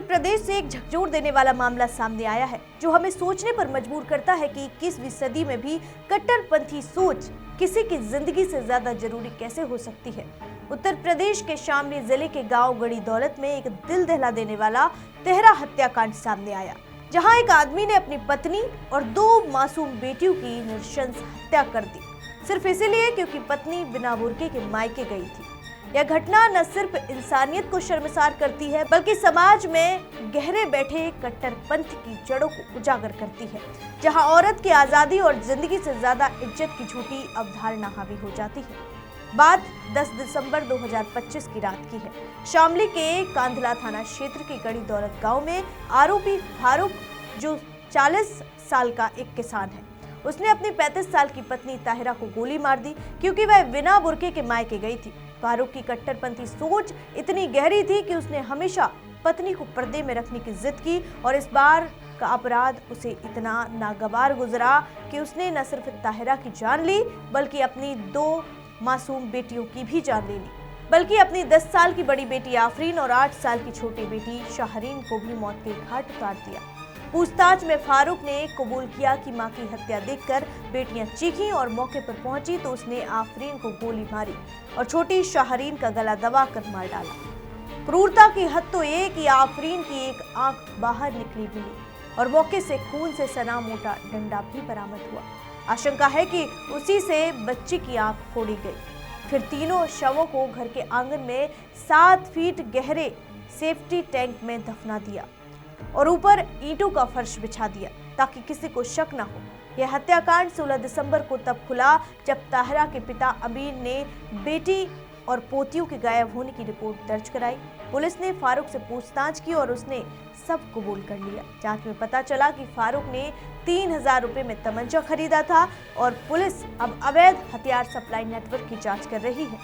प्रदेश से एक झकझोर देने वाला मामला सामने आया है, जो हमें सोचने पर मजबूर करता है कि 21वीं सदी में भी कट्टरपंथी सोच किसी की जिंदगी से ज्यादा जरूरी कैसे हो सकती है। उत्तर प्रदेश के शामली जिले के गांव गड़ी दौलत में एक दिल दहला देने वाला तिहरा हत्याकांड सामने आया, जहां एक आदमी ने अपनी पत्नी और 2 मासूम बेटियों की नृशंस हत्या कर दी, सिर्फ इसीलिए क्योंकि पत्नी बिना बुर्के के मायके गई थी। यह घटना न सिर्फ इंसानियत को शर्मसार करती है, बल्कि समाज में गहरे बैठे कट्टरपंथ की जड़ों को उजागर करती है, जहां औरत की आजादी और जिंदगी से ज्यादा इज्जत की झूठी अवधारणा हावी हो जाती है। बात 10 दिसंबर 2025 की रात की है। शामली के कांधला थाना क्षेत्र के गड़ी दौलत गांव में आरोपी फारूक, जो 40 साल का एक किसान है, उसने अपनी 35 साल की पत्नी ताहिरा को गोली मार दी, क्योंकि वह बिना बुर्के के मायके गई थी। फारूक की कट्टरपंथी सोच इतनी गहरी थी कि उसने हमेशा पत्नी को पर्दे में रखने की जिद की, और इस बार का अपराध उसे इतना नागवार गुजरा कि उसने न सिर्फ ताहिरा की जान ली, बल्कि अपनी 2 मासूम बेटियों की भी जान ले ली, बल्कि अपनी 10 साल की बड़ी बेटी आफरीन और 8 साल की छोटी बेटी शाहरीन को भी मौत के घाट उतार दिया। पूछताछ में फारूक ने कबूल किया कि मां की हत्या देखकर बेटियां चीखीं और मौके पर पहुंची तो उसने आफरीन को गोली मारी और छोटी शाहरीन का गला दबाकर मार डाला। क्रूरता की हद तो ये कि आफरीन की एक आंख बाहर निकली मिली और मौके से खून से सना मोटा डंडा भी बरामद हुआ। आशंका है कि उसी से बच्ची की आंख फोड़ी गई। फिर तीनों शवों को घर के आंगन में 7 फीट गहरे सेफ्टी टैंक में दफना दिया और ऊपर ईंटों का फर्श बिछा दिया, ताकि किसी को शक न हो। यह हत्याकांड 16 दिसंबर को तब खुला जब ताहिरा के पिता अमीर ने बेटी और पोतियों के गायब होने की रिपोर्ट दर्ज कराई। पुलिस ने फारूक से पूछताछ की और उसने सब कबूल कर लिया। जांच में पता चला कि फारूक ने 3000 रुपए में तमंचा खरीदा था और पुलिस अब अवैध हथियार सप्लाई नेटवर्क की जांच कर रही है।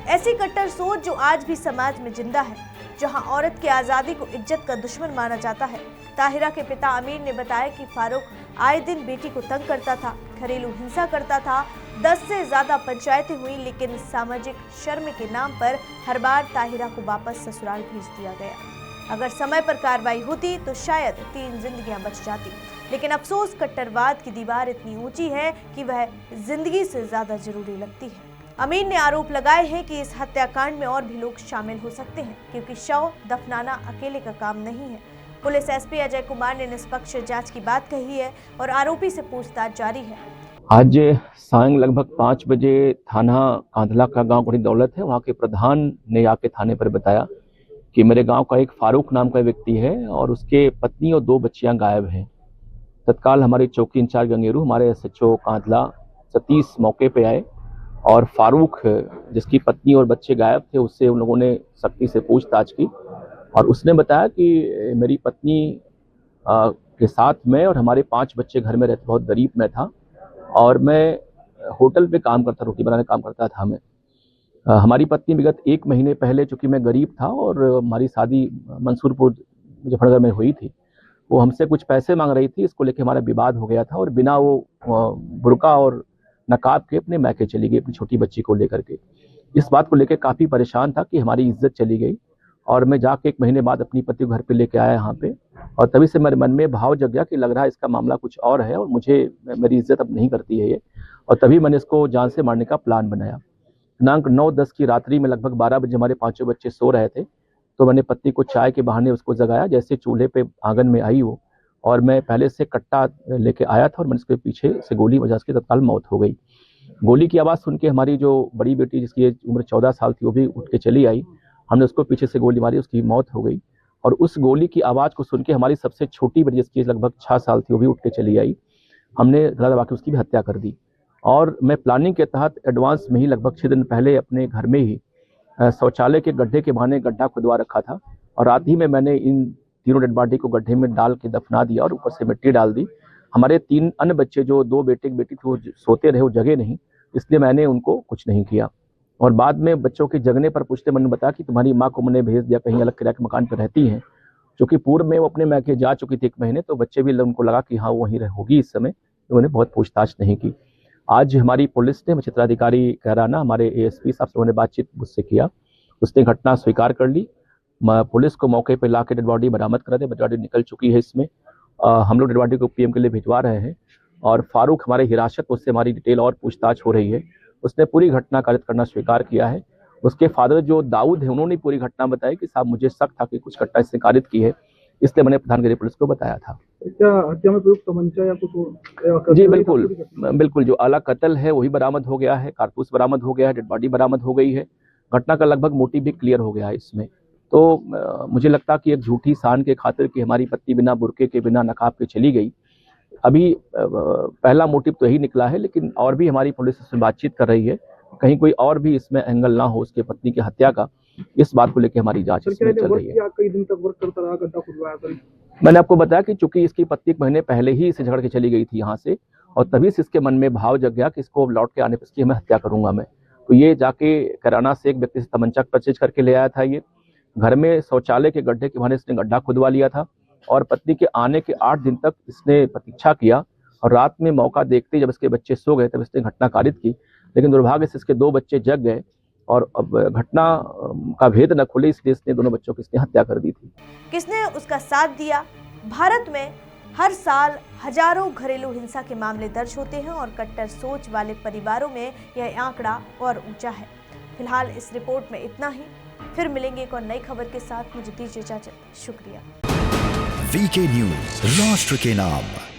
ऐसी कट्टर सोच जो आज भी समाज में जिंदा है, जहां औरत की आजादी को इज्जत का दुश्मन माना जाता है। ताहिरा के पिता अमीर ने बताया कि फारूक आए दिन बेटी को तंग करता था, घरेलू हिंसा करता था। 10 से ज्यादा पंचायतें हुई, लेकिन सामाजिक शर्म के नाम पर हर बार ताहिरा को वापस ससुराल भेज दिया गया। अगर समय पर कार्रवाई होती तो शायद 3 जिंदगियां बच जाती, लेकिन अफसोस कट्टरवाद की दीवार इतनी ऊंची है कि वह जिंदगी से ज्यादा जरूरी लगती है। अमीर ने आरोप लगाए हैं कि इस हत्याकांड में और भी लोग शामिल हो सकते हैं, क्योंकि शव दफनाना अकेले का काम नहीं है। पुलिस एसपी अजय कुमार ने निष्पक्ष जांच की बात कही है और आरोपी से पूछताछ जारी है। आज सांय लगभग 5 बजे थाना कांधला का गांव गड़ी दौलत है, वहाँ के प्रधान ने आके थाने पर बताया कि मेरे गांव का एक फारूक नाम का व्यक्ति है और उसके पत्नी और 2 बच्चियां गायब हैं। तत्काल हमारे चौकी इंचार्ज गंगेरू, हमारे एसएचओ कांधला सतीश मौके पे आए और फारूक, जिसकी पत्नी और बच्चे गायब थे, उससे उन लोगों ने सख्ती से पूछताछ की और उसने बताया कि मेरी पत्नी के साथ मैं और हमारे 5 बच्चे घर में रहते, बहुत गरीब मैं था और मैं होटल पे काम करता, रोटी बनाने काम करता था मैं। हमारी पत्नी विगत 1 महीने पहले, चूँकि मैं गरीब था और हमारी शादी मंसूरपुर मुजफ्फरनगर में हुई थी, वो हमसे कुछ पैसे मांग रही थी। इसको लेके हमारा विवाद हो गया था और बिना वो बुर्का और नकाब के अपने मैके चली गई अपनी छोटी बच्ची को लेकर के। इस बात को लेकर काफ़ी परेशान था कि हमारी इज्जत चली गई और मैं जाके 1 महीने बाद अपनी पति को घर पे लेके आया यहाँ पे, और तभी से मेरे मन में भाव जग गया कि लग रहा है इसका मामला कुछ और है और मेरी इज्जत अब नहीं करती है ये, और तभी मैंने इसको जान से मारने का प्लान बनाया। दिनांक 9-10 की रात्रि में लगभग 12 बजे हमारे 5 बच्चे सो रहे थे, तो मैंने पत्नी को चाय के बहाने उसको जगाया। जैसे चूल्हे पे आंगन में आई वो, और मैं पहले से कट्टा लेके आया था और मैंने उसके पीछे से गोली बजा, उसकी तत्काल मौत हो गई। गोली की आवाज़ सुन के हमारी जो बड़ी बेटी, जिसकी उम्र 14 साल थी, वो भी उठ के चली आई। हमने उसको पीछे से गोली मारी, उसकी मौत हो गई। और उस गोली की आवाज़ को सुन के हमारी सबसे छोटी बेटी, जिसकी लगभग 6 साल थी, वो भी उठ के चली आई। हमने गला दबा के उसकी भी हत्या कर दी। और मैं प्लानिंग के तहत एडवांस में ही लगभग 6 दिन पहले अपने घर में ही शौचालय के गड्ढे के बहाने गड्ढा खुदवा रखा था, और रात ही में मैंने इन तीनों डेड बॉडी को गड्ढे में डाल के दफना दिया और ऊपर से मिट्टी डाल दी। हमारे 3 अन्य बच्चे, जो 2 बेटे की बेटी थी, वो सोते रहे, वो जगे नहीं, इसलिए मैंने उनको कुछ नहीं किया। और बाद में बच्चों के जगने पर पूछते मैंने बताया कि तुम्हारी माँ को मैंने भेज दिया, कहीं अलग किराए के मकान पर रहती हैं, क्योंकि पूर्व में वो अपने मैके जा चुकी थी 1 महीने, तो बच्चे भी उनको लगा कि हाँ वो वहीं होगी इस समय, तो उन्होंने बहुत पूछताछ नहीं की। आज हमारी पुलिस ने, क्षेत्राधिकारी कहराना, हमारे एएसपी साहब से उन्होंने बातचीत मुझसे किया, उसने घटना स्वीकार कर ली पुलिस को मौके पर ला के डेड बॉडी बरामद करा दी। डेड बॉडी निकल चुकी है इसमें। हम लोग डेड बॉडी को पीएम के लिए भिजवा रहे हैं और फारूक हमारे हिरासत, उससे हमारी डिटेल और पूछताछ हो रही है। उसने पूरी घटना कारित करना स्वीकार किया है। उसके फादर जो दाऊद है, उन्होंने पूरी घटना बताई कि साहब मुझे शक था कि कुछ घटना इसने कारित की है, इसलिए मैंने प्रधानगिरी पुलिस को बताया था। क्या हत्या में प्रयुक्त तमंचा या कुछ? जी बिल्कुल बिल्कुल, जो आला कत्ल है वही बरामद हो गया है, कारतूस बरामद हो गया है, डेड बॉडी बरामद हो गई है। घटना का लगभग मोटिव भी क्लियर हो गया है इसमें। तो मुझे लगता कि एक झूठी शान के खातिर कि हमारी पत्नी बिना बुर्के के, बिना नकाब के चली गई, अभी पहला मोटिव तो यही निकला है, लेकिन और भी हमारी पुलिस इसमें बातचीत कर रही है, कहीं कोई और भी इसमें एंगल ना हो उसके पत्नी की हत्या का। इस बात को लेकर हमारी जांच इसमें चल रही है। कई दिन तक वर्क करता रहा, गड्ढा खुदवाया था। मैंने आपको बताया कि चूंकि इसकी पत्नी एक महीने पहले ही इसे झगड़ के चली गई थी यहाँ से, और तभी से इसके मन में भाव जग गया कि इसको लौट के आने पर इसकी मैं हत्या करूंगा मैं। तो ये जाके किराना से एक व्यक्ति से तमंचा परचेज करके ले आया था। ये घर में शौचालय के गड्ढे के बहाने इसने गड्ढा खुदवा लिया था, और पत्नी के आने के 8 दिन तक इसने प्रतीक्षा किया, और रात में मौका देखते जब इसके बच्चे सो गए तब इसने घटना कारित की। लेकिन दुर्भाग्य से इसके 2 बच्चे जग गए और अब घटना का भेद न खुले, इसलिए इसने दोनों बच्चों की इसने हत्या कर दी थी। किसने उसका साथ दिया? भारत में हर साल हजारों घरेलू हिंसा के मामले दर्ज होते हैं और कट्टर सोच वाले परिवारों में यह आंकड़ा और ऊंचा है। फिलहाल इस रिपोर्ट में इतना ही। फिर मिलेंगे एक और नई खबर के साथ। मुझे दीजिए इजाजत। शुक्रिया। वीके न्यूज, राष्ट्र के नाम।